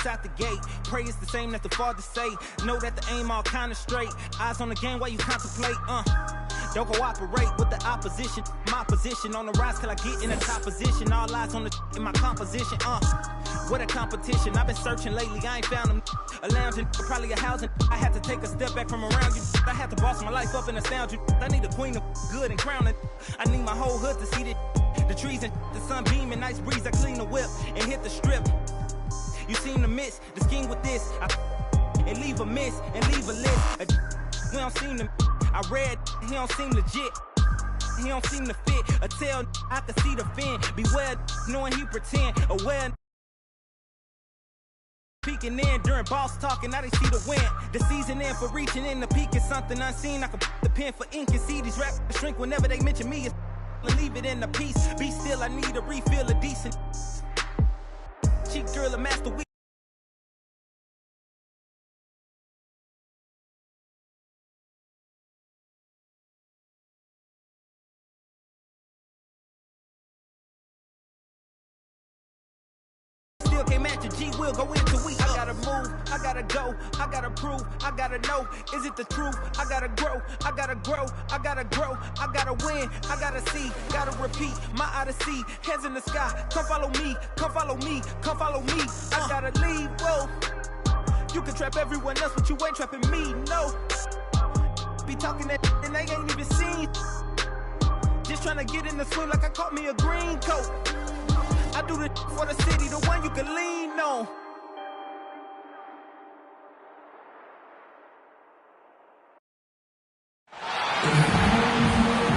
out the gate. Pray it's the same that the Father say. Know that the aim all kind of straight. Eyes on the game while you contemplate. Don't cooperate with the opposition. My position on the rise till I get in the top position. All eyes on the in my composition. What a competition. I've been searching lately. I ain't found them. A lounge and probably a housing. I had to take a step back from around you. I had to boss my life up and astound you. I need a queen of good and crown it. I need my whole hood to see the trees and the sun beaming. Nice breeze. I clean the whip and hit the strip. You seem to miss the scheme with this. And leave a miss and leave a list. We don't seem to. I read, he don't seem legit. He don't seem to fit. A tail, I can see the fin. Beware, knowing he pretend. Aware, peeking in during boss talking. Now they see the win. The season in for reaching in the peak is something unseen. I can put the pen for ink and see these rappers shrink whenever they mention me. Leave it in the peace. Be still, I need a refill of decent. Cheek girl, a master week. Still can't match a G will go into week. I gotta move, I gotta go, I gotta prove, I gotta know. Is it the truth? I gotta grow, I gotta grow, I gotta grow, I gotta win, I gotta see, gotta repeat. My odyssey, hands in the sky. Come follow me, come follow me, come follow me. I gotta leave, whoa. You can trap everyone else, but you ain't trapping me, no. Be talking that and they ain't even seen. Just trying to get in the swing like I caught me a green coat. I do this for the city, the one you can lean on.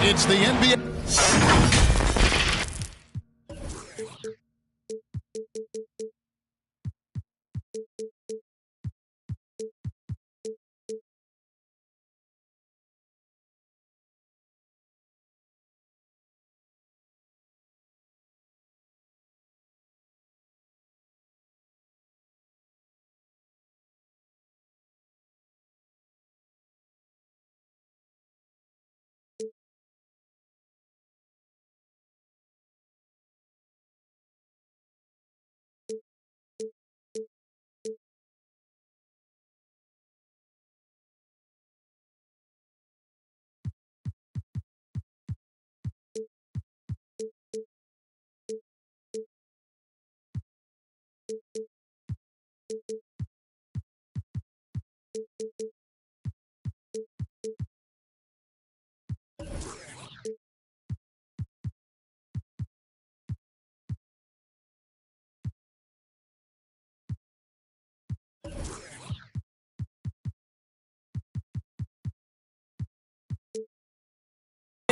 It's the NBA.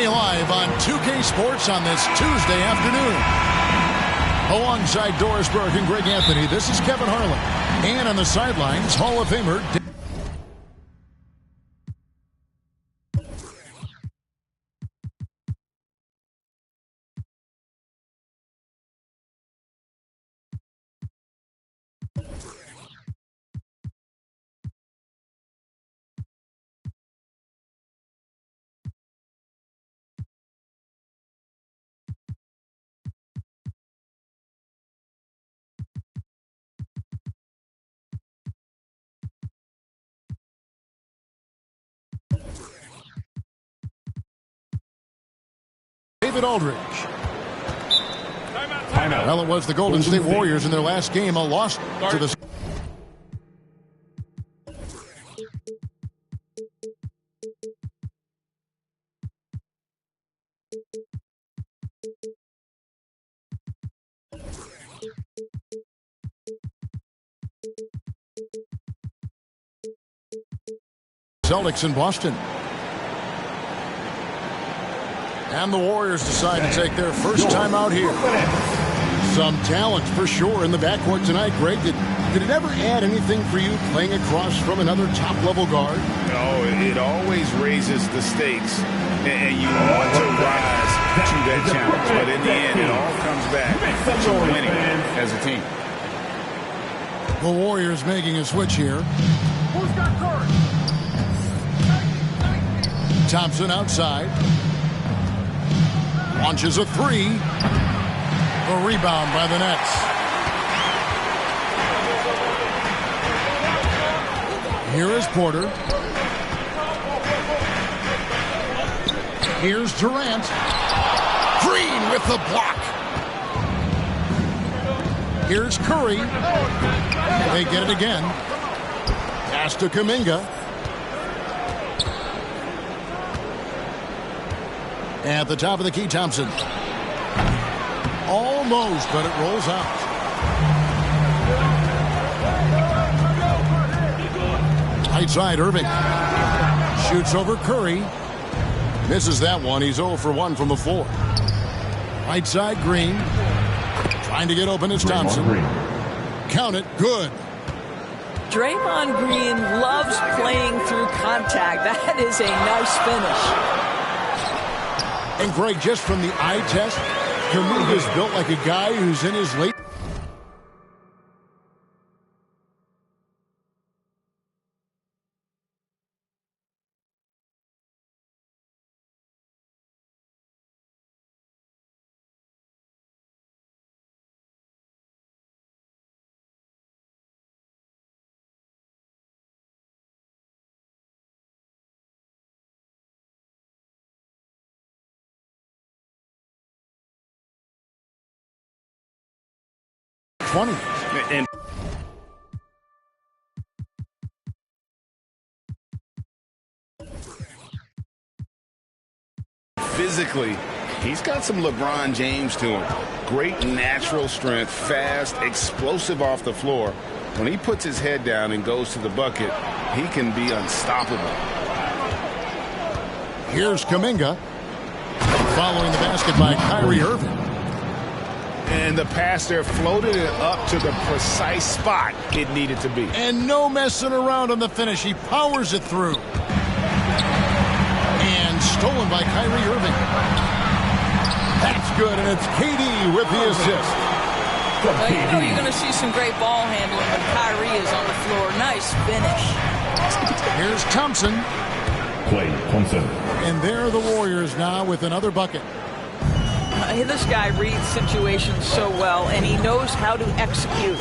Live on 2K Sports on this Tuesday afternoon. Alongside Doris Burke and Greg Anthony, this is Kevin Harlan. And on the sidelines, Hall of Famer David Aldridge. Timeout. Well, it was the Golden State Warriors in their last game, a loss to the Celtics in Boston. And the Warriors decide to take their first time out here. Some talent for sure in the backcourt tonight, Greg. Did it ever add anything for you playing across from another top-level guard? No, it always raises the stakes, and you want to rise to that challenge. But in the end, it all comes back to winning as a team. The Warriors making a switch here. Who's got courage? Thompson outside. Launches a three. A rebound by the Nets. Here is Porter. Here's Durant. Green with the block. Here's Curry. They get it again. Pass to Kuminga. At the top of the key, Thompson. Almost, but it rolls out. Right side, Irving. Shoots over Curry. Misses that one. He's 0 for 1 from the floor. Right side, Green. Trying to get open is Thompson. Count it. Good. Draymond Green loves playing through contact. That is a nice finish. And Greg, just from the eye test, Kuminga is built like a guy who's in his late. And physically, he's got some LeBron James to him. Great natural strength, fast, explosive off the floor. When he puts his head down and goes to the bucket, he can be unstoppable. Here's Kuminga. Following the basket by Kyrie Irving. And the pass there floated it up to the precise spot it needed to be. And no messing around on the finish. He powers it through. And stolen by Kyrie Irving. That's good, and it's KD with the assist. Well, you know you're going to see some great ball handling when Kyrie is on the floor. Nice finish. Here's Thompson. Klay Thompson. And there are the Warriors now with another bucket. This guy reads situations so well, and he knows how to execute.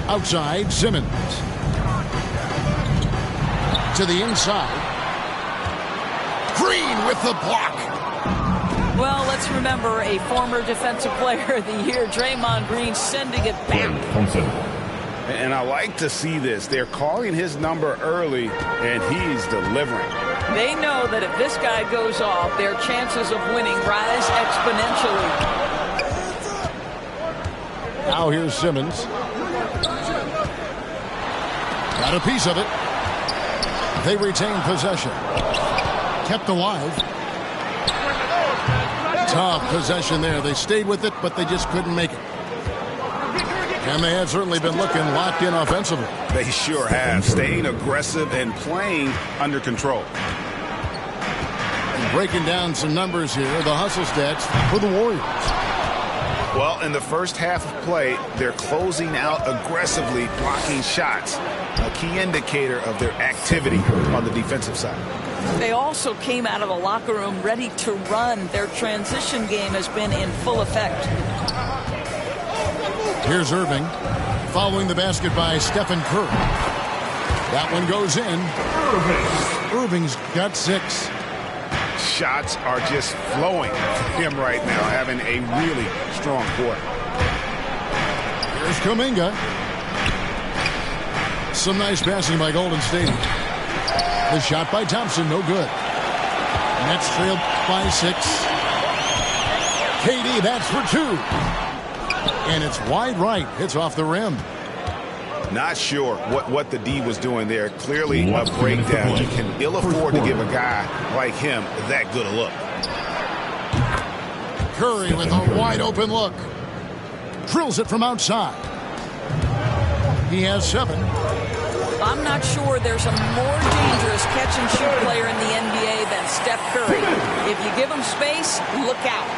Outside, Simmons. To the inside. Green with the block. Well, let's remember a former Defensive Player of the Year, Draymond Green, sending it back. Klay Thompson. And I like to see this. They're calling his number early, and he's delivering. They know that if this guy goes off, their chances of winning rise exponentially. Now here's Simmons. Got a piece of it. They retain possession. Kept alive. Tough possession there. They stayed with it, but they just couldn't make it. And they have certainly been looking locked in offensively. They sure have. Staying aggressive and playing under control. And breaking down some numbers here, the hustle stats for the Warriors. Well, in the first half of play, they're closing out aggressively, blocking shots. A key indicator of their activity on the defensive side. They also came out of the locker room ready to run. Their transition game has been in full effect. Here's Irving, following the basket by Stephen Curry. That one goes in. Irving's got 6. Shots are just flowing for him right now, having a really strong quarter. Here's Kuminga. Some nice passing by Golden State. The shot by Thompson, no good. Nets trailed by 6. KD, that's for 2. And it's wide right. It's off the rim. Not sure what the D was doing there. Clearly a breakdown. You can ill afford to give a guy like him that good a look. Curry with a wide open look. Drills it from outside. He has 7. I'm not sure there's a more dangerous catch-and-shoot player in the NBA than Steph Curry. If you give him space, look out.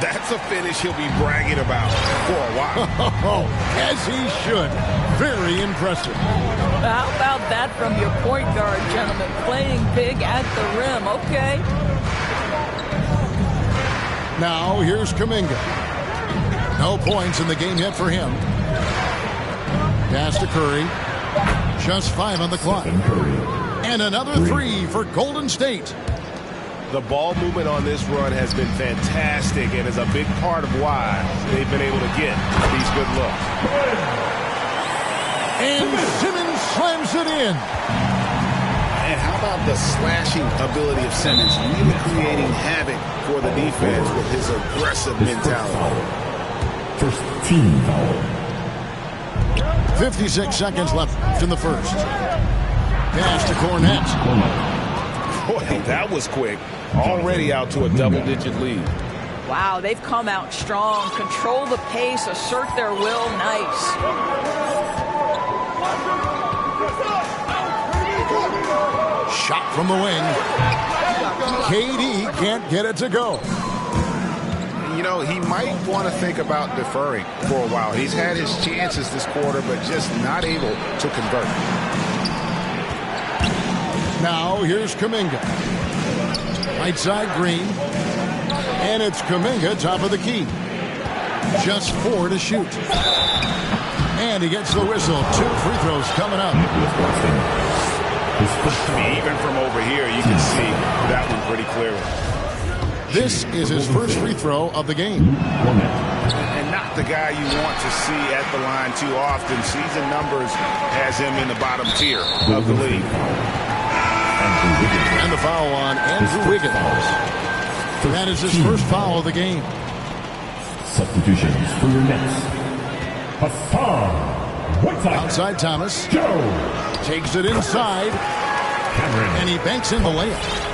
That's a finish he'll be bragging about for a while. As he should. Very impressive. How about that from your point guard, gentlemen? Playing big at the rim. Okay. Now here's Kuminga. No points in the game yet for him. Pass to Curry. Just 5 on the clock. And another 3 for Golden State. The ball movement on this run has been fantastic and is a big part of why they've been able to get these good looks. And Simmons slams it in. And how about the slashing ability of Simmons, really creating havoc for the defense with his aggressive mentality. First team foul. 56 seconds left in the first. Pass to Cornette. Boy, that was quick. Already out to a double-digit lead. Wow, they've come out strong. Control the pace, assert their will. Nice. Shot from the wing. KD can't get it to go. You know, he might want to think about deferring for a while. He's had his chances this quarter, but just not able to convert. Now here's Kuminga. Right side Green. And it's Kuminga, top of the key. Just 4 to shoot. And he gets the whistle. 2 free throws coming up. Even from over here, you can see that one pretty clearly. This is his first free throw of the game. And not the guy you want to see at the line too often. Season numbers has him in the bottom tier of the league. And the foul on Andrew Wiggins. That is his first foul of the game. Substitutions for your Nets. Hassan Whiteside. Outside Thomas. Joe. Takes it inside. Cameron. And he banks in the layup.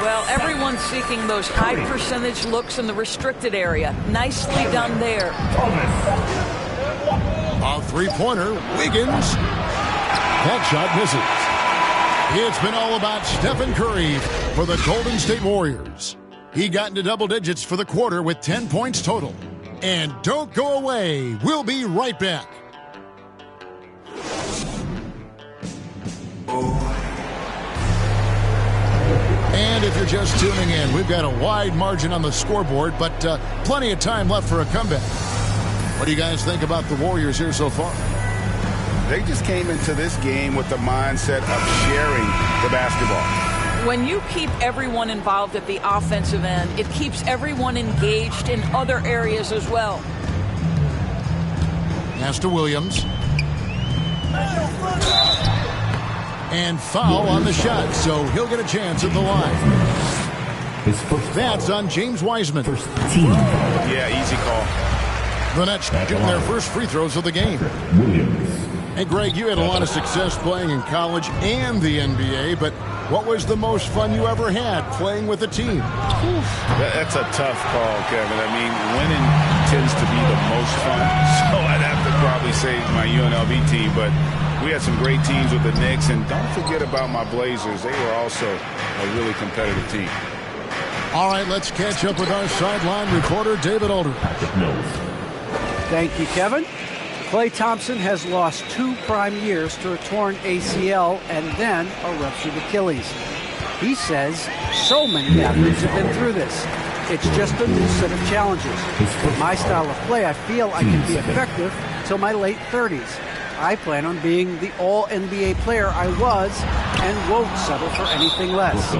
Well, everyone's seeking those high percentage looks in the restricted area. Nicely done there. A three-pointer. Wiggins. That shot misses. It's been all about Stephen Curry for the Golden State Warriors. He got into double digits for the quarter with 10 points total. And don't go away. We'll be right back. And if you're just tuning in, we've got a wide margin on the scoreboard, but plenty of time left for a comeback. What do you guys think about the Warriors here so far? They just came into this game with the mindset of sharing the basketball. When you keep everyone involved at the offensive end, it keeps everyone engaged in other areas as well. Pass to Williams. And foul on the shot, so he'll get a chance at the line. That's on James Wiseman. Yeah, easy call. The Nets shooting their first free throws of the game. Hey, Greg, you had a lot of success playing in college and the NBA, but what was the most fun you ever had playing with a team? That's a tough call, Kevin. I mean, winning tends to be the most fun, so I'd have to probably say my UNLV team, but we had some great teams with the Knicks, and don't forget about my Blazers. They were also a really competitive team. All right, let's catch up with our sideline reporter, David Aldridge. Thank you, Kevin. Klay Thompson has lost 2 prime years to a torn ACL and then a ruptured Achilles. He says so many athletes have been through this. It's just a new set of challenges. With my style of play, I feel I can be effective till my late 30s. I plan on being the all-NBA player I was and won't settle for anything less.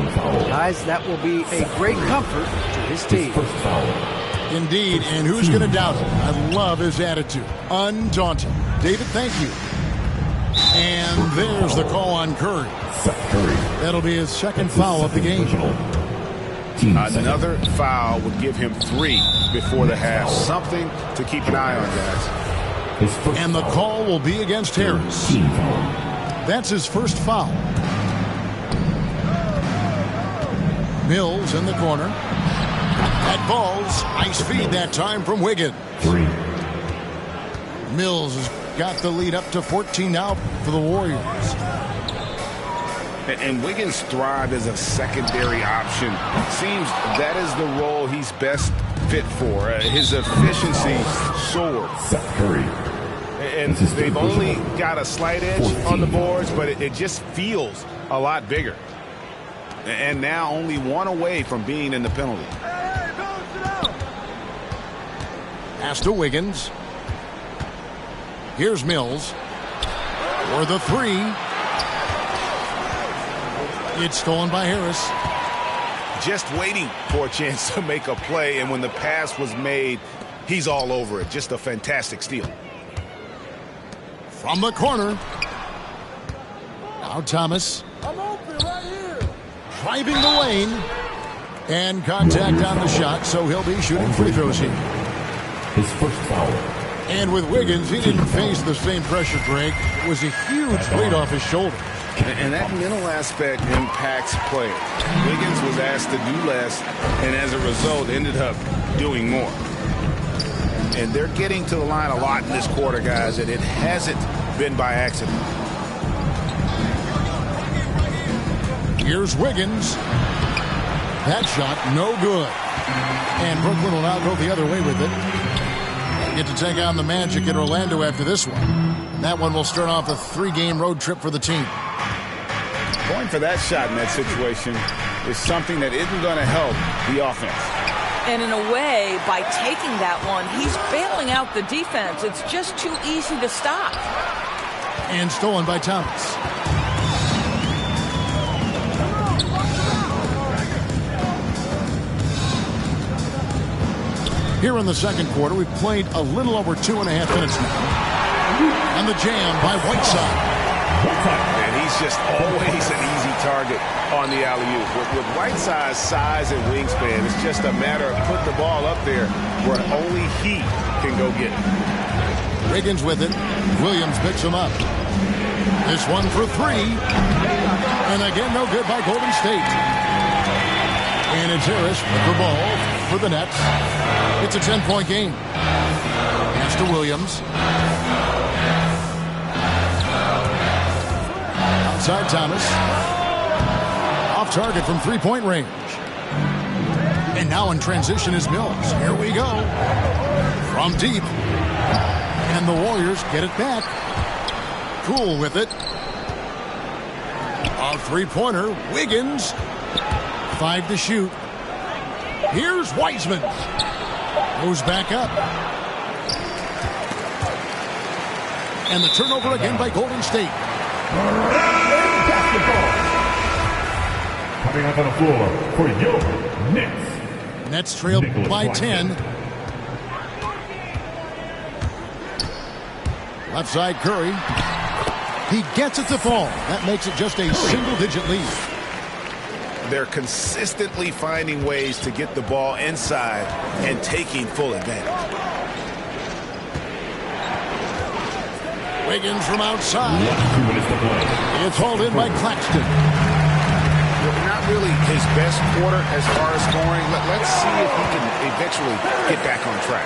Guys, that will be a great comfort to his team. Indeed, and who's going to doubt it? I love his attitude. Undaunted. David, thank you. And there's the call on Curry. That'll be his second foul of the game. Another foul would give him 3 before the half. Something to keep an eye on, guys. And the call will be against Harris. That's his first foul. Mills in the corner. That ball's ice feed that time from Wiggins. 3. Mills has got the lead up to 14 now for the Warriors. And Wiggins thrived as a secondary option. Seems that is the role he's best fit for. His efficiency soared. And they've only got a slight edge on the boards, but it just feels a lot bigger. And now only 1 away from being in the penalty. Pass to Wiggins. Here's Mills. For the three. It's stolen by Harris. Just waiting for a chance to make a play, and when the pass was made, he's all over it. Just a fantastic steal. From the corner. Now Thomas. I'm open right here. Driving the lane. And contact on the shot, so he'll be shooting free throws here. His first foul. And with Wiggins, he didn't face the same pressure, Greg. It was a huge weight off his shoulder. And that mental aspect impacts players. Wiggins was asked to do less, and as a result, ended up doing more. And they're getting to the line a lot in this quarter, guys, and it hasn't been by accident. Here's Wiggins. That shot, no good. And Brooklyn will now go the other way with it. Get to take on the Magic at Orlando after this one. That one will start off a 3-game road trip for the team. Going for that shot in that situation is something that isn't going to help the offense. And in a way, by taking that one, he's bailing out the defense. It's just too easy to stop. And stolen by Thomas. Here in the second quarter, we've played a little over 2.5 minutes now. And the jam by Whiteside. And he's just always an easy target on the alley-oop. With Whiteside's size and wingspan, it's just a matter of putting the ball up there where only he can go get it. Wiggins with it. Williams picks him up. This one for three. And again, no good by Golden State. And it's Harris with the ball for the Nets. It's a 10-point game. Pass to Williams. Outside Thomas. Off target from three-point range. And now in transition is Mills. Here we go. From deep. And the Warriors get it back. Cool with it. A three-pointer. Wiggins. 5 to shoot. Here's Wiseman. Goes back up. And the turnover again by Golden State. Basketball. Coming up on the floor for your Knicks. Nets trail by 10. Left side Curry. He gets it to fall. That makes it just a single-digit lead. They're consistently finding ways to get the ball inside and taking full advantage. Wiggins from outside. 2 minutes to play. It's hauled in by Claxton. Not really his best quarter as far as scoring. Let's see if he can eventually get back on track.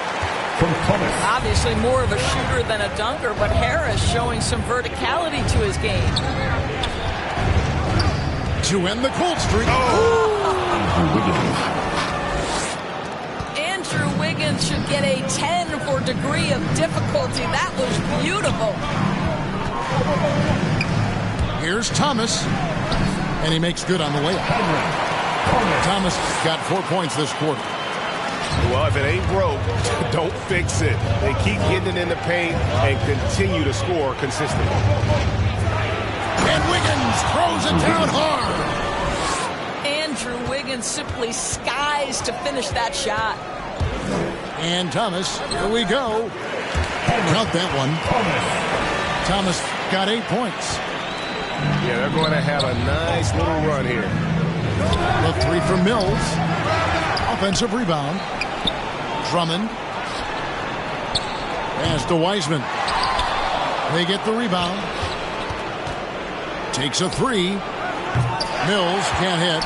From Thomas. Obviously more of a shooter than a dunker, but Harris showing some verticality to his game. To end the cold streak. Andrew Wiggins should get a 10 for degree of difficulty. That was beautiful. Here's Thomas. And he makes good on the layup. Thomas got 4 points this quarter. Well, if it ain't broke, don't fix it. They keep getting it in the paint and continue to score consistently. And Wiggins throws it down hard. Andrew Wiggins simply skies to finish that shot. And Thomas, here we go. Count that one. Thomas got 8 points. Yeah, they're going to have a nice little run here. The three from Mills. Offensive rebound. Drummond. Pass to Wiseman. They get the rebound. Takes a three. Mills can't hit.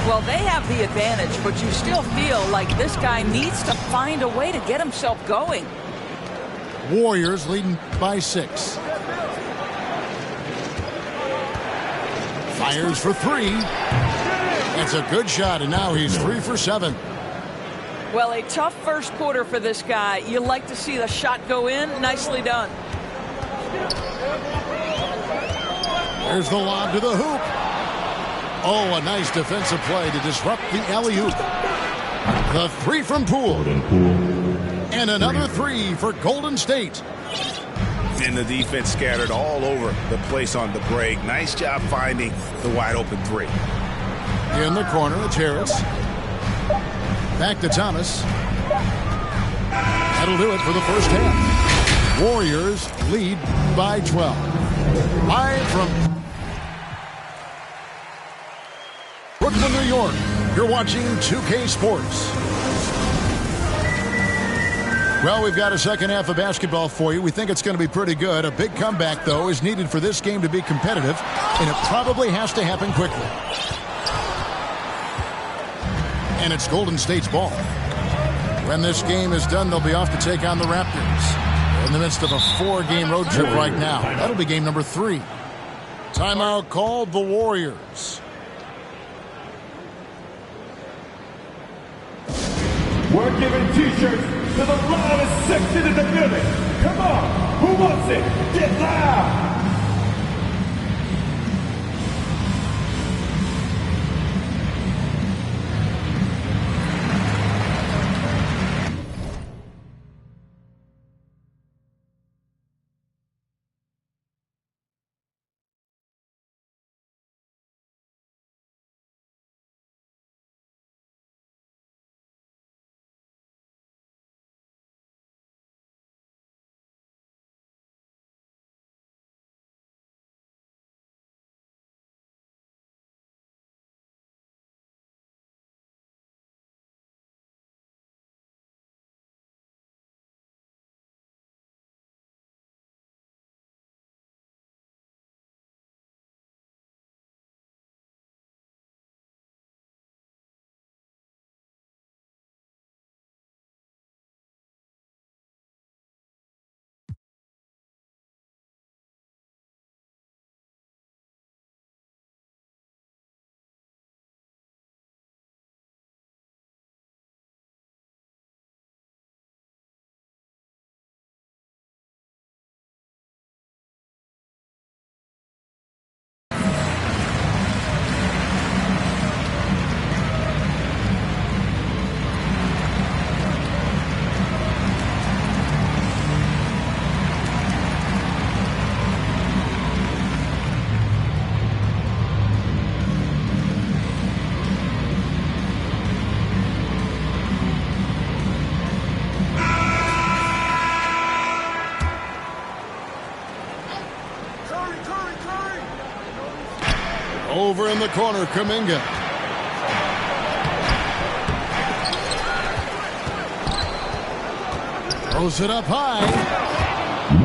Well, they have the advantage, but you still feel like this guy needs to find a way to get himself going. Warriors leading by 6. Fires for three. That's a good shot, and now he's 3 for 7. Well, a tough first quarter for this guy. You like to see the shot go in. Nicely done. There's the lob to the hoop. Oh, a nice defensive play to disrupt the alley-oop. The three from Poole. And another three for Golden State. And the defense scattered all over the place on the break. Nice job finding the wide open three. In the corner, it's Harris. Back to Thomas. That'll do it for the first half. Warriors lead by 12. Live from Brooklyn, New York, you're watching 2K Sports. Well, we've got a second half of basketball for you. We think it's going to be pretty good. A big comeback, though, is needed for this game to be competitive, and it probably has to happen quickly. And it's Golden State's ball. When this game is done, they'll be off to take on the Raptors. In the midst of a 4-game road trip right now. That'll be game number 3. Timeout called the Warriors. We're giving T-shirts to the loudest section in the building. Come on, who wants it? Get loud! Over in the corner, Kuminga. Throws it up high.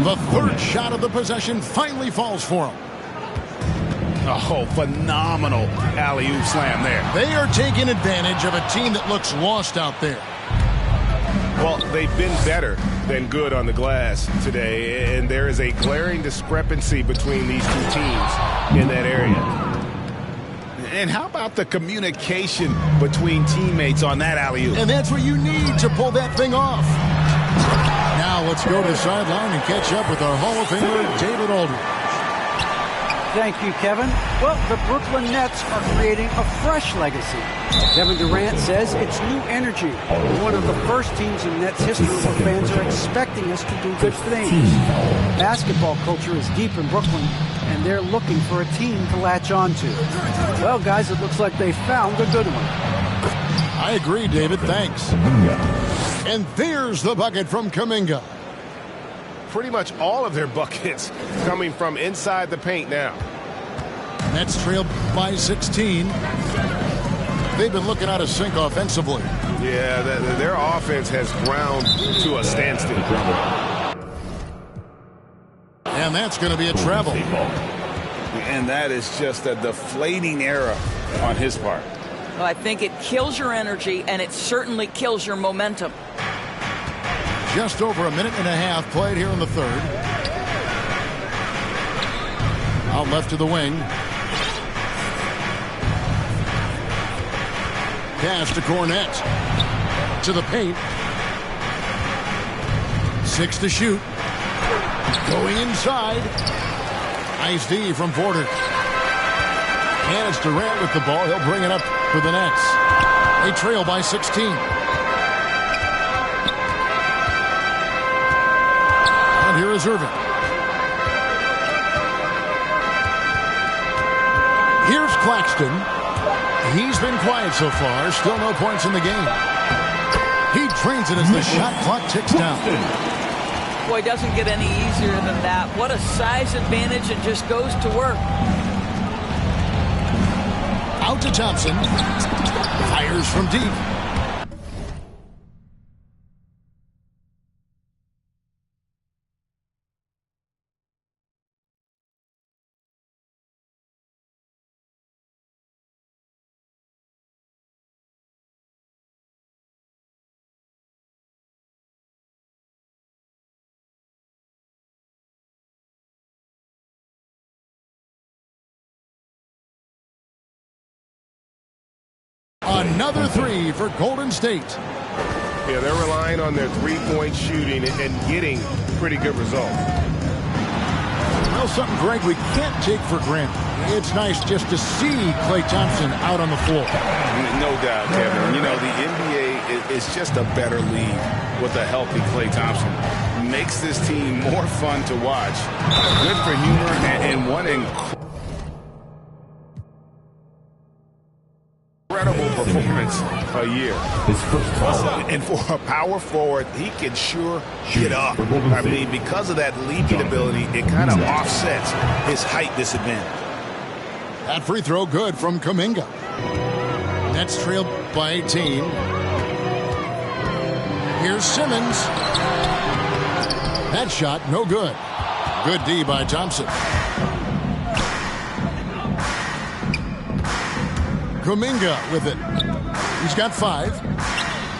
The third shot of the possession finally falls for him. Oh, phenomenal alley-oop slam there. They are taking advantage of a team that looks lost out there. Well, they've been better than good on the glass today, and there is a glaring discrepancy between these two teams in that area. And how about the communication between teammates on that alley-oop? And that's what you need to pull that thing off. Now let's go to the sideline and catch up with our Hall of Famer, David Aldridge. Thank you, Kevin. Well, the Brooklyn Nets are creating a fresh legacy. Kevin Durant says it's new energy. One of the first teams in Nets history where fans are expecting us to do good things. Basketball culture is deep in Brooklyn, and they're looking for a team to latch on to. Well, guys, it looks like they found a good one. I agree, David. Thanks. And there's the bucket from Kuminga. Pretty much all of their buckets coming from inside the paint now. Nets trail by 16. They've been looking out of sync offensively. Yeah, their offense has ground to a standstill. And that's going to be a travel. And that is just a deflating error on his part. Well, I think it kills your energy, and it certainly kills your momentum. Just over a minute and a half played here in the third. Out left to the wing. Pass to Cornette. To the paint. 6 to shoot. Going inside. Nice D from Porter. And it's Durant with the ball. He'll bring it up for the Nets. They trail by 16. is Irving. Here's Claxton. He's been quiet so far. Still no points in the game. He drains it as the shot clock ticks down. Boy, it doesn't get any easier than that. What a size advantage, and just goes to work. Out to Thompson. Fires from deep. Another three for Golden State. Yeah, they're relying on their three-point shooting and getting pretty good results. Well, something, Greg, we can't take for granted. It's nice just to see Klay Thompson out on the floor. No doubt, Kevin. You know, the NBA is just a better league with a healthy Klay Thompson. Makes this team more fun to watch. Good for humor and one incredible performance a year. And for a power forward, he can sure get up. I mean, because of that leaping ability, it kind of offsets his height disadvantage. That free throw good from Kuminga. Nets trailed by 18. Here's Simmons. That shot, no good. Good D by Thompson. Kuminga with it. He's got 5.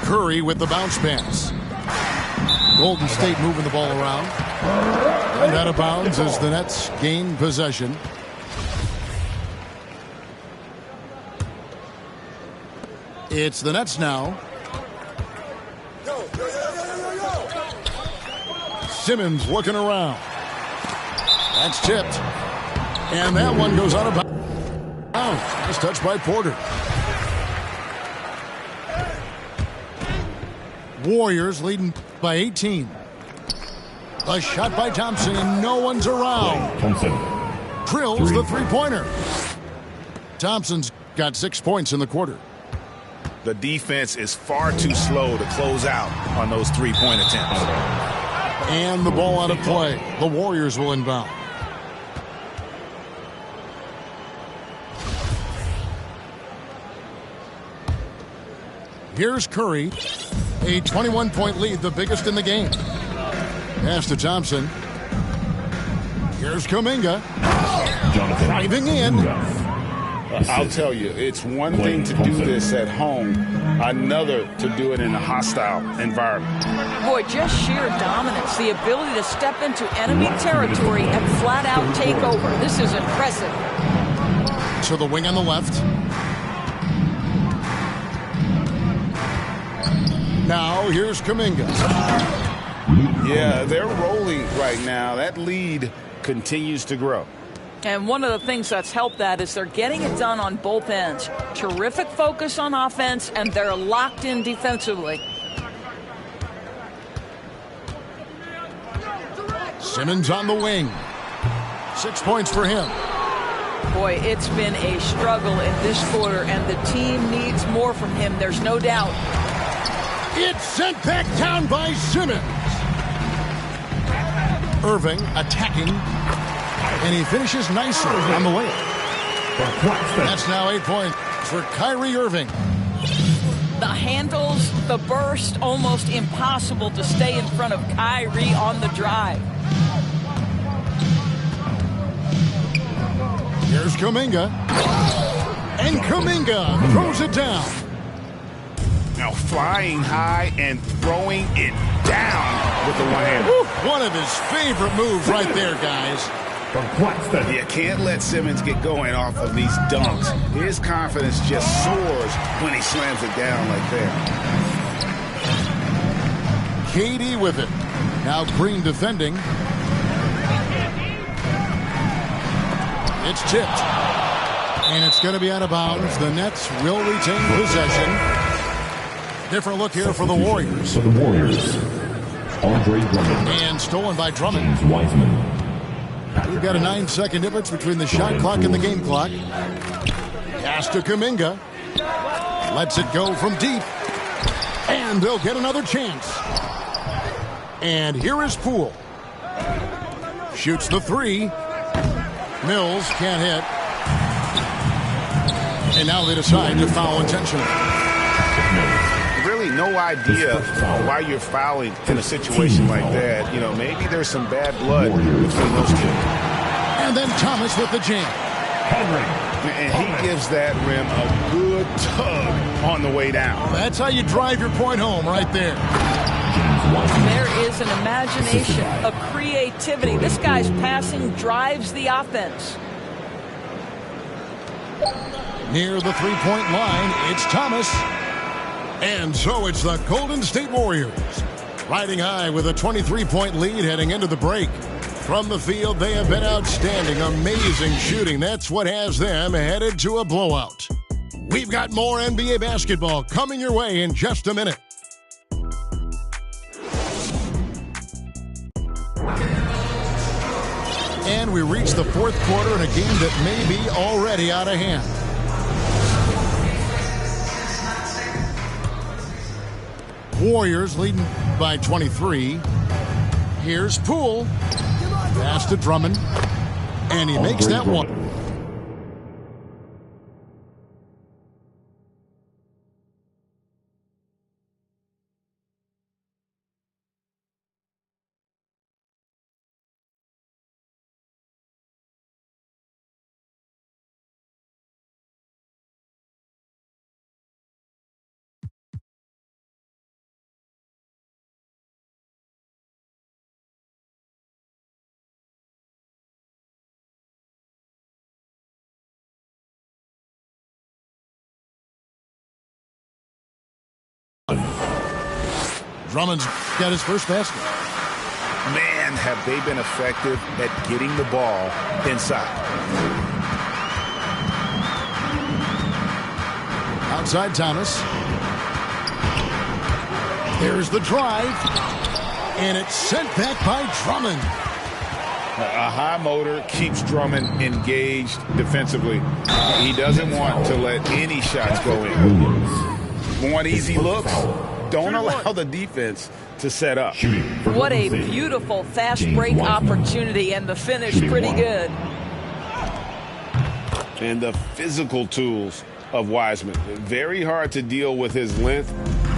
Curry with the bounce pass. Golden State moving the ball around. And out of bounds as the Nets gain possession. It's the Nets now. Simmons looking around. That's tipped. And that one goes out of bounds. Nice touch by Porter. Warriors leading by 18. A shot by Thompson, and no one's around. Drills the three-pointer. Thompson's got 6 points in the quarter. The defense is far too slow to close out on those three-point attempts. And the ball out of play. The Warriors will inbound. Here's Curry. A 21-point lead, the biggest in the game. Pass to Thompson. Here's Kuminga. Driving in. I'll tell you, it's one thing to do this at home, another to do it in a hostile environment. Boy, just sheer dominance, the ability to step into enemy territory and flat out take over. This is impressive. To the wing on the left. Now here's Kuminga. Yeah, they're rolling right now. That lead continues to grow. And one of the things that's helped that is they're getting it done on both ends. Terrific focus on offense, and they're locked in defensively. Simmons on the wing. 6 points for him. Boy, it's been a struggle in this quarter, and the team needs more from him. There's no doubt. It's sent back down by Simmons. Irving attacking. And he finishes nicely on the layup. That's now 8 points for Kyrie Irving. The handles, the burst, almost impossible to stay in front of Kyrie on the drive. Here's Kuminga. And Kuminga throws it down. Now flying high and throwing it down with the one hand. One of his favorite moves right there, guys. You can't let Simmons get going off of these dunks. His confidence just soars when he slams it down like that. KD with it. Now Green defending. It's tipped. And it's going to be out of bounds. The Nets will retain possession. Different look here for the Warriors. Andre Drummond. And stolen by Drummond. James Wiseman. We've got a 9-second difference between the shot clock and the game clock. Pass to Kuminga. Lets it go from deep. And they'll get another chance. And here is Poole. Shoots the three. Mills can't hit. And now they decide to foul intentionally. Really no idea why you're fouling in a situation like that. You know, maybe there's some bad blood between those two. And then Thomas with the jam. And he gives that rim a good tug on the way down. That's how you drive your point home right there. There is an imagination, a creativity. This guy's passing drives the offense. Near the three-point line, it's Thomas. And so it's the Golden State Warriors, riding high with a 23-point lead heading into the break. From the field, they have been outstanding, amazing shooting. That's what has them headed to a blowout. We've got more NBA basketball coming your way in just a minute. And we reach the fourth quarter in a game that may be already out of hand. Warriors leading by 23. Here's Poole. Pass to Drummond. And he makes that one. Drummond's got his first basket. Man, have they been effective at getting the ball inside. Outside Thomas. There's the drive. And it's sent back by Drummond. A high motor keeps Drummond engaged defensively. He doesn't want to let any shots go in. Want easy looks? Don't allow the defense to set up. What a beautiful fast break opportunity, and the finish pretty good. And the physical tools of Wiseman. Very hard to deal with his length,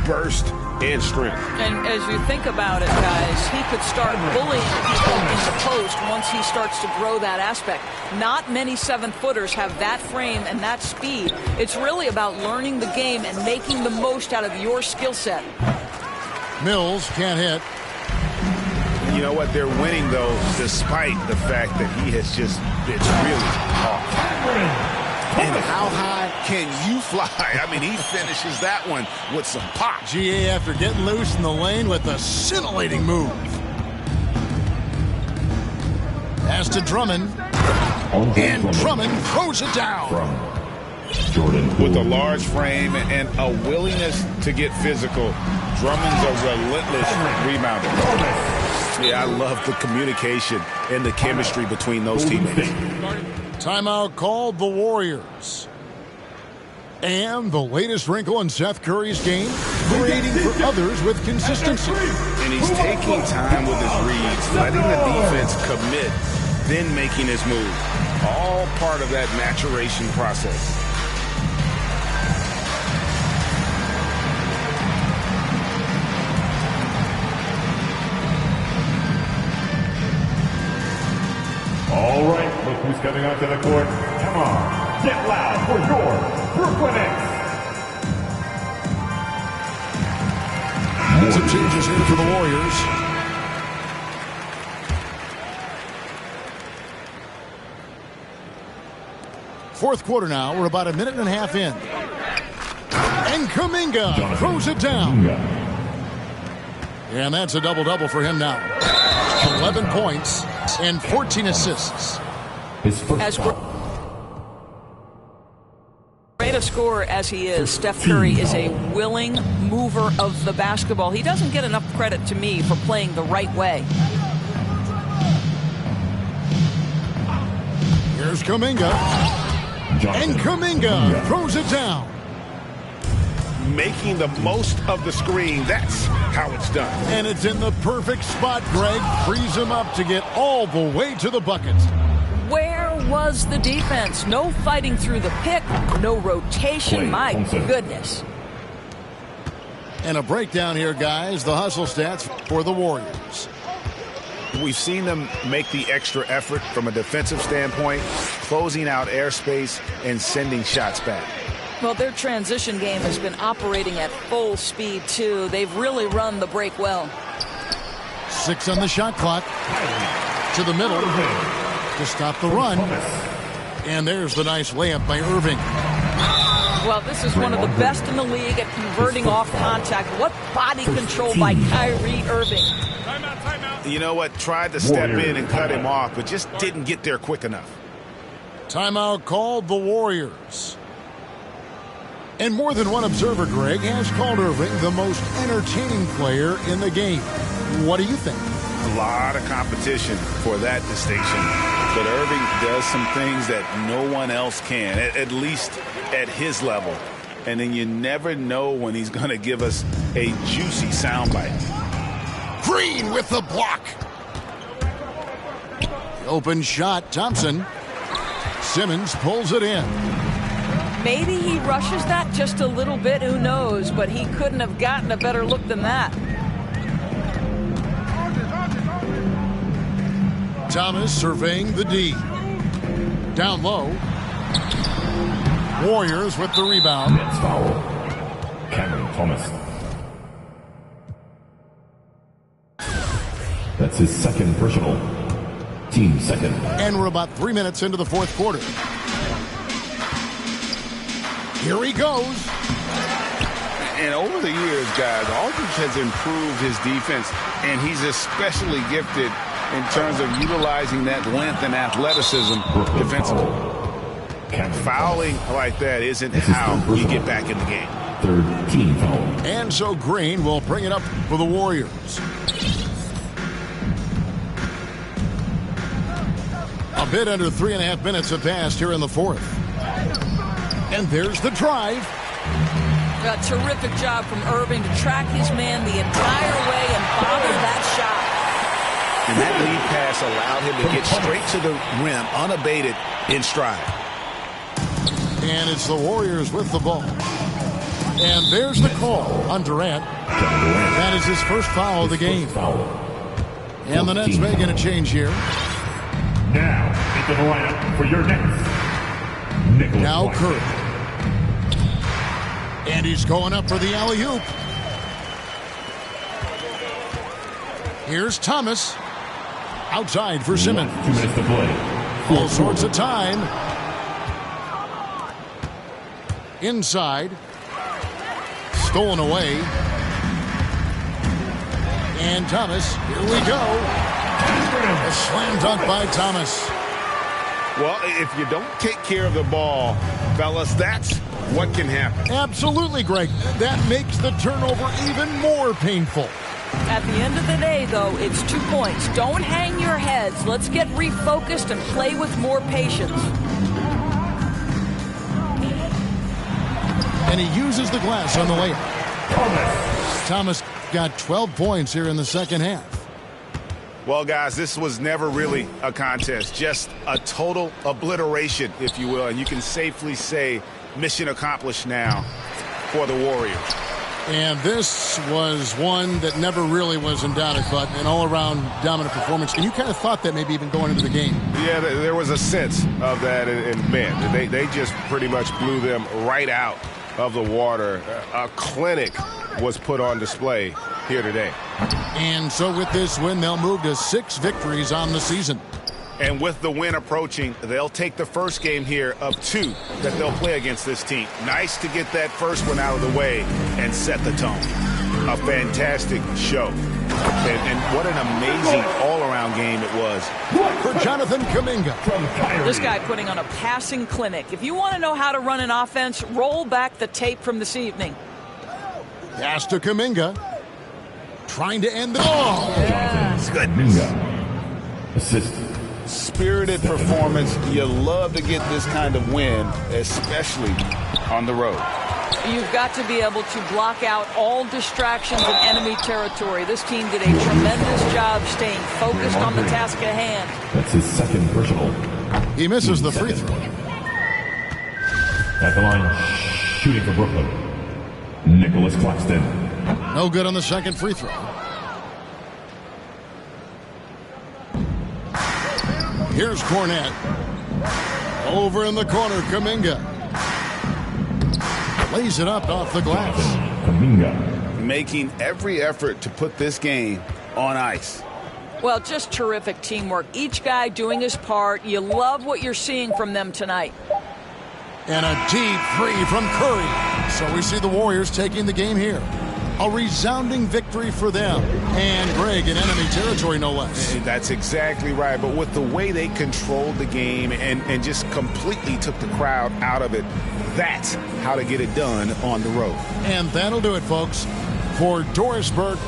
burst, and strength. And as you think about it, guys, he could start bullying people in the post once he starts to grow that aspect. Not many 7-footers have that frame and that speed. It's really about learning the game and making the most out of your skill set. Mills can't hit. You know what? They're winning, though, despite the fact that he has just been really off. And how high can you fly? I mean, he finishes that one with some pop. GA after getting loose in the lane with a scintillating move. Pass to Drummond. And Drummond throws it down. With a large frame and a willingness to get physical, Drummond's a relentless rebounder. Yeah, I love the communication and the chemistry between those teammates. Timeout called the Warriors. And the latest wrinkle in Seth Curry's game, creating for others with consistency. And he's taking time with his reads, letting the defense commit, then making his move. All part of that maturation process. All right, look who's coming onto the court. Come on, get loud for your Brooklyn Nets. Some changes here for the Warriors. Fourth quarter now. We're about a minute and a half in. And Kuminga throws it down. And that's a double-double for him now. 11 points and 14 assists. His first As great a scorer as he is, Steph Curry is a willing mover of the basketball. He doesn't get enough credit to me for playing the right way. Here's Kuminga. And Kuminga throws it down. Making the most of the screen. That's how it's done. And it's in the perfect spot. Greg frees him up to get all the way to the bucket. Where was the defense? No fighting through the pick, no rotation. My goodness. And a breakdown here, guys. The hustle stats for the Warriors. We've seen them make the extra effort from a defensive standpoint, closing out airspace and sending shots back. Well, their transition game has been operating at full speed, too. They've really run the break well. 6 on the shot clock. To the middle to stop the run. And there's the nice layup by Irving. Well, this is one of the best in the league at converting off contact. What body control by Kyrie Irving. You know what? Tried to step in and cut him off, but just didn't get there quick enough. Timeout called the Warriors. And more than one observer, Greg, has called Irving the most entertaining player in the game. What do you think? A lot of competition for that distinction. But Irving does some things that no one else can, at least at his level. And then you never know when he's going to give us a juicy soundbite. Green with the block. The open shot, Thompson. Simmons pulls it in. Maybe he rushes that just a little bit, who knows, but he couldn't have gotten a better look than that. Thomas surveying the D. Down low. Warriors with the rebound. Next foul, Cameron Thomas. That's his second personal. Team second. And we're about 3 minutes into the fourth quarter. Here he goes. And over the years, guys, Aldridge has improved his defense, and he's especially gifted in terms of utilizing that length and athleticism defensively. Fouling like that isn't how you get back in the game. Third team foul. And so Green will bring it up for the Warriors. A bit under 3.5 minutes have passed here in the fourth. And there's the drive. A terrific job from Irving to track his man the entire way and bother that shot. And that lead pass allowed him to get straight to the rim, unabated, in stride. And it's the Warriors with the ball. And there's the call on Durant. That is his first foul of the game. And the Nets making a change here. Now, into the lineup for your Nets. Now Curry. And he's going up for the alley-oop. Here's Thomas. Outside for Simmons. 2 minutes to play. All sorts of time. Inside. Stolen away. And Thomas, here we go. A slam dunk by Thomas. Well, if you don't take care of the ball, fellas, that's what can happen. Absolutely, Greg. That makes the turnover even more painful. At the end of the day, though, it's 2 points. Don't hang your heads. Let's get refocused and play with more patience. And he uses the glass on the layup. Thomas got 12 points here in the second half. Well, guys, this was never really a contest. Just a total obliteration, if you will. And you can safely say mission accomplished now for the Warriors. And this was one that never really was in doubt, but an all-around dominant performance. And you kind of thought that maybe even going into the game. Yeah, there was a sense of that. And man, they just pretty much blew them right out of the water. A clinic was put on display here today. And so with this win, they'll move to 6 victories on the season. And with the win approaching, they'll take the first game here of 2 that they'll play against this team. Nice to get that first one out of the way and set the tone. A fantastic show And what an amazing all-around game it was. For Jonathan Kuminga. This guy putting on a passing clinic. If you want to know how to run an offense, roll back the tape from this evening. Pass to Kuminga. Trying to end the... Oh! Yes. Goodness. Assist. Spirited performance. You love to get this kind of win, especially on the road. You've got to be able to block out all distractions in enemy territory. This team did a tremendous job staying focused on the task at hand. That's his second personal. He misses the free throw. At the line, shooting for Brooklyn, Nicholas Claxton. No good on the second free throw. Here's Cornette. Over in the corner, Kuminga. Lays it up off the glass. Kuminga. Making every effort to put this game on ice. Well, just terrific teamwork. Each guy doing his part. You love what you're seeing from them tonight. And a deep three from Curry. So we see the Warriors taking the game here. A resounding victory for them. And Greg in enemy territory, no less. That's exactly right. But with the way they controlled the game and just completely took the crowd out of it, that's how to get it done on the road. And that'll do it, folks. For Doris Burke.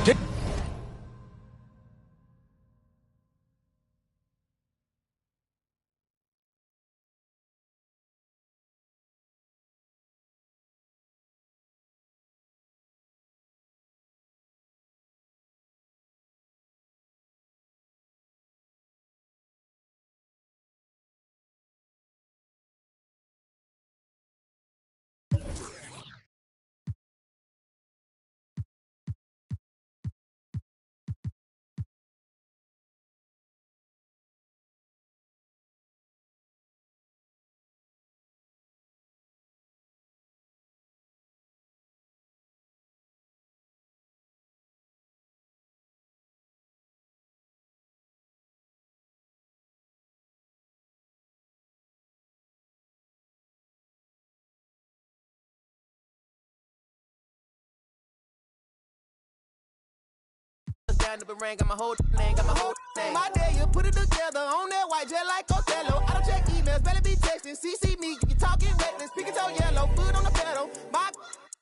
My day, you put it together on that white jet like Othello. I don't check emails, better be texting. CC me, you talking reckless, pinky toe yellow, foot on the pedal. My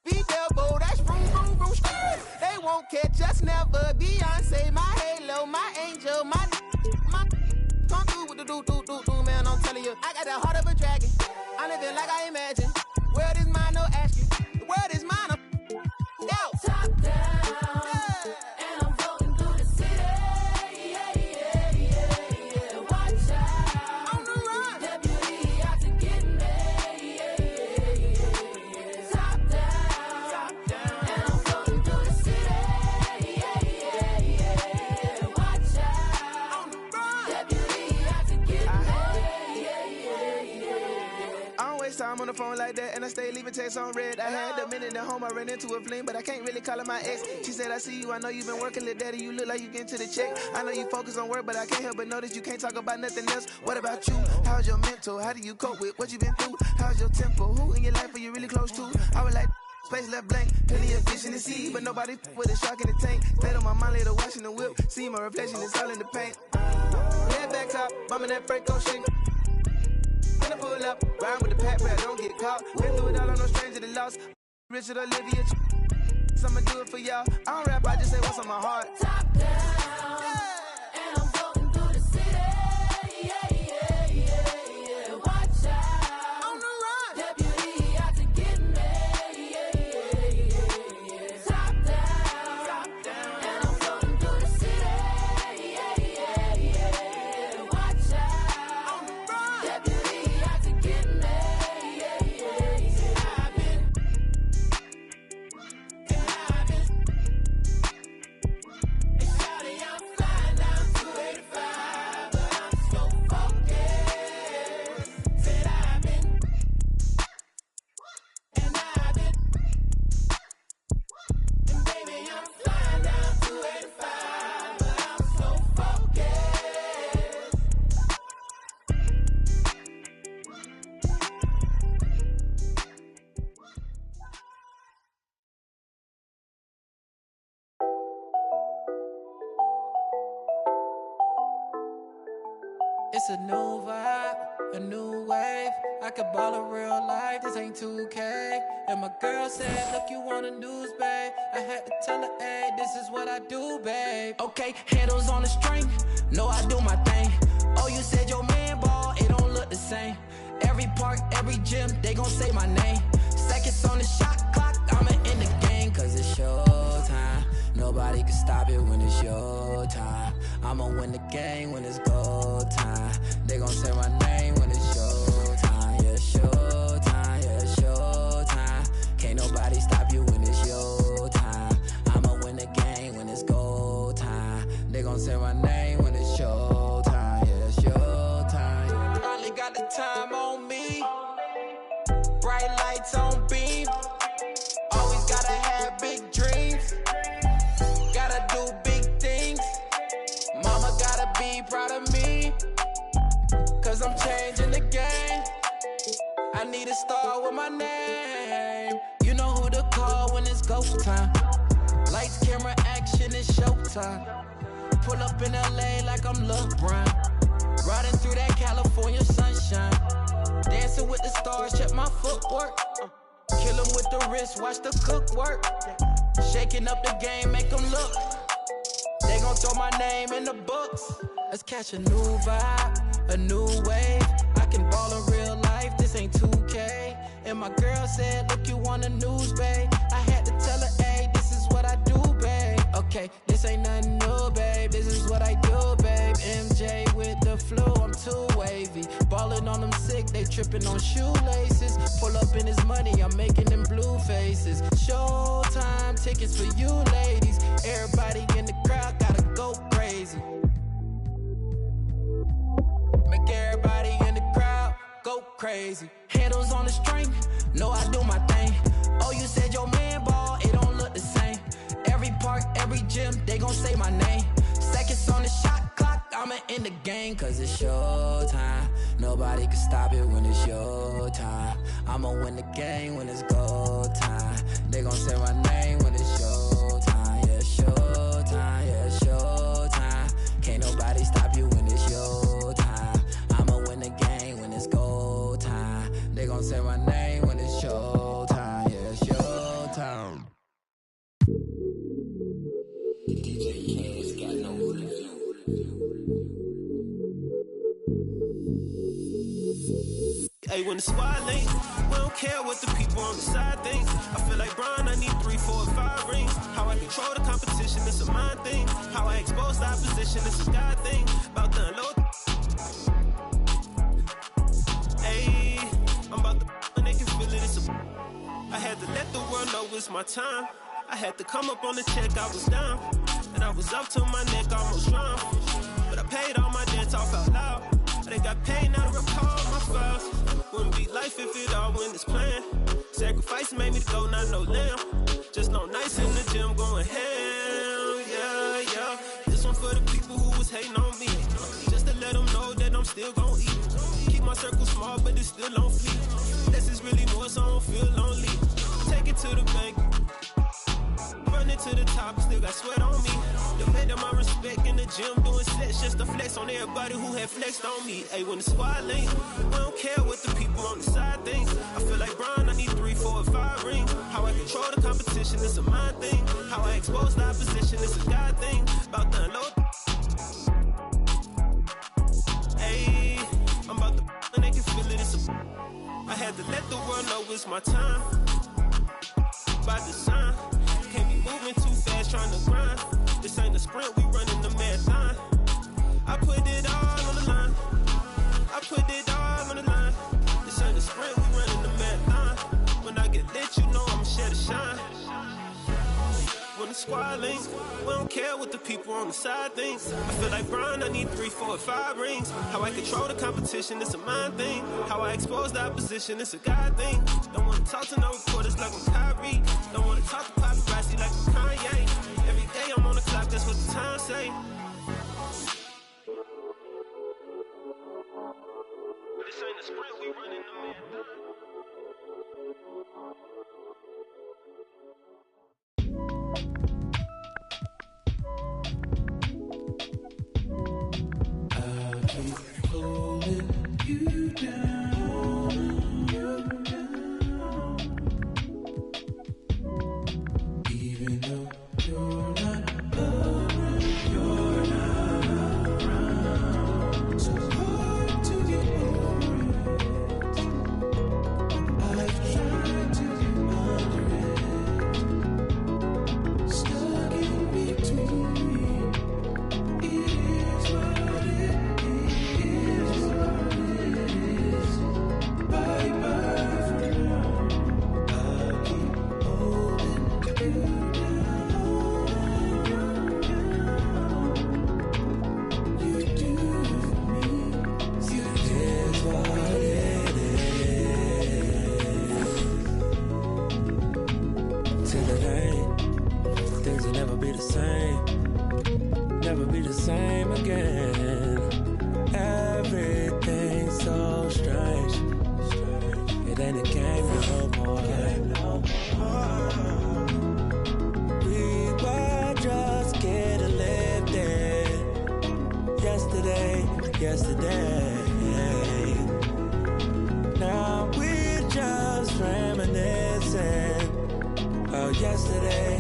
feet elbow, that's vroom, vroom, vroom, straight. They won't catch us never. Beyonce, my halo, my angel, my come through with the do, man, I'm telling you. I got the heart of a dragon. I live it like I imagine. World is mine, no asking. The world is mine, yo. Top down. I'm on the phone like that, and I stay leaving text on red. I had a minute at home, I ran into a fling, but I can't really call her my ex. She said, I see you, I know you've been working, little daddy, you look like you getting to the check. I know you focus on work, but I can't help but notice you can't talk about nothing else. What about you? How's your mental? How do you cope with what you been through? How's your tempo? Who in your life are you really close to? I was like, space left blank, plenty of fish in the sea, but nobody with a shark in the tank. Stayed on my mind later, watching the whip, see my reflection, it's all in the paint. Head back top, bumming that freight, go shake. Gonna pull up, ride with the pack, but I don't get caught. Been through it all, I'm no stranger to loss. Richard Olivia, I'ma do it for y'all. I don't rap, I just say what's on my heart. Top down, and I'm floating through the city. Yeah. Watch out, on the run. Deputy out to get me. Yeah. Top down, and I'm floating through the city. Yeah. Watch out, on the run. Deputy out to get me. I've been It's a new vibe, a new wave. I could ball in real life, this ain't 2K. And my girl said, look, you want a news, babe. I had to tell her, hey, this is what I do, babe. Okay, handles on the string, know I do my thing. Oh, you said your man ball, it don't look the same. Every park, every gym, they gon' say my name. Seconds on the shot clock, I'ma end the game. Cause it's showtime, nobody can stop it when it's your time. I'ma win the game when it's go time. They gon' say my name when it's showtime. Yeah, showtime, yeah, showtime. Can't nobody stop you when it's your time. I'ma win the game when it's go time. They gon' say my name when it's showtime. Yeah, showtime. Finally got the time on me. Bright lights on beam. Always gotta have big dreams. Gotta do big things. Mama gotta be proud of me. Cause I'm changing the game. I need a star with my name. You know who to call when it's go time. Lights, camera, action, it's showtime. Pull up in LA like I'm LeBron. Riding through that California sunshine. Dancing with the stars, check my footwork. Kill 'em with the wrist, watch the cook work. Shaking up the game, make 'em look. They gon' throw my name in the books. Let's catch a new vibe, a new wave. I can ball in real life, this ain't 2K. And my girl said, look, you want the news, babe. I had to tell her, hey, this is what I do, babe. Okay, this ain't nothing new, babe. This is what I do, babe. MJ with the flu, I'm too wavy. Ballin' on them sick, they trippin' on shoelaces. Pull up in his money, I'm making them blue faces. Showtime tickets for you ladies. Everybody in the crowd gotta go crazy. Make everybody in the crowd go crazy. Handles on the string, know I do my thing. Oh, you said your man ball, it don't look the same. Every park, every gym, they gon' say my name. Seconds on the shot clock, I'ma end the game. Cause it's showtime, nobody can stop it when it's your time. I'ma win the game when it's go time. They gon' say my name when it's showtime. Yeah, showtime, yeah, showtime. Can't nobody stop you when it's your time. I'ma win the game when it's go time. They gon' say my name when it's showtime. Yeah, showtime. Hey, when the squad link, we don't care what the people on the side think. I feel like Bron, I need 3, 4, 5 rings. How I control the competition, it's a mind thing. How I expose the opposition, it's a God thing. About to unload. Hey, I'm about to and they can feel it. I had to let the world know it's my time. I had to come up on the check, I was down. And I was up to my neck, almost drowned. But I paid all my debts off out loud. They got paid, now to recall my files. Wouldn't be life if it all went as planned. Sacrifice made me to go, not no lamb. Just no nights in the gym going hell, yeah, yeah. This one for the people who was hating on me. Just to let them know that I'm still gon' eat. Keep my circle small, but it's still on fleek. Less is really more, so I don't feel lonely. Take it to the bank. Running to the top, still got sweat on me. Demanding my respect in the gym, doing sets just to flex on everybody who had flexed on me. Hey, when the squad link, we don't care what the people on the side think. I feel like Bron, I need 3, 4, 5 rings. How I control the competition, it's a mind thing. How I expose the opposition, it's a God thing. About to unload. Hey, I'm about to and they can feel it. I had to let the world know it's my time. By design. Can't be moving too fast, trying to grind. This ain't a sprint, we running the marathon. I put it all on the line. I put it all on the line. This ain't a sprint, we running the marathon. When I get lit, you know I'ma share the shine. When the squad links, we don't care what the people on the side think. I feel like Bron, I need 3, 4, 5 rings. How I control the competition, it's a mind thing. How I expose the opposition, it's a God thing. Don't wanna talk to no reporters like I'm Kyrie. Don't wanna talk to paparazzi like I'm Kanye. Every day I'm on the clock, that's what the time say. This ain't a sprint, we running the marathon. I'll keep never be the same again. Everything's so strange. It ain't a game no more. We were just getting lifted. Yesterday. Now we're just reminiscing. Oh, yesterday.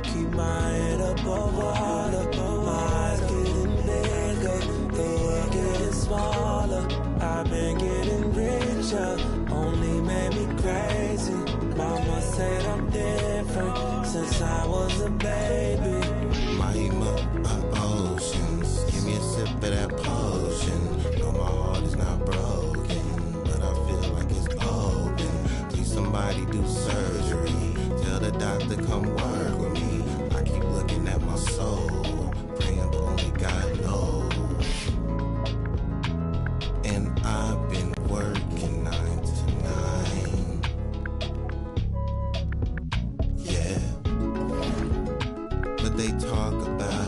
Keep my head up over water. My eyes getting bigger, the world getting smaller. I've been getting richer, only made me crazy. Mama said I'm different since I was a baby. My emotions, give me a sip of that potion. No, my heart is not broken, but I feel like it's open. Please somebody do surgery, tell the doctor come work with me. I keep looking at my soul, praying but only God knows. And I've been working 9 to 9. Yeah, but they talk about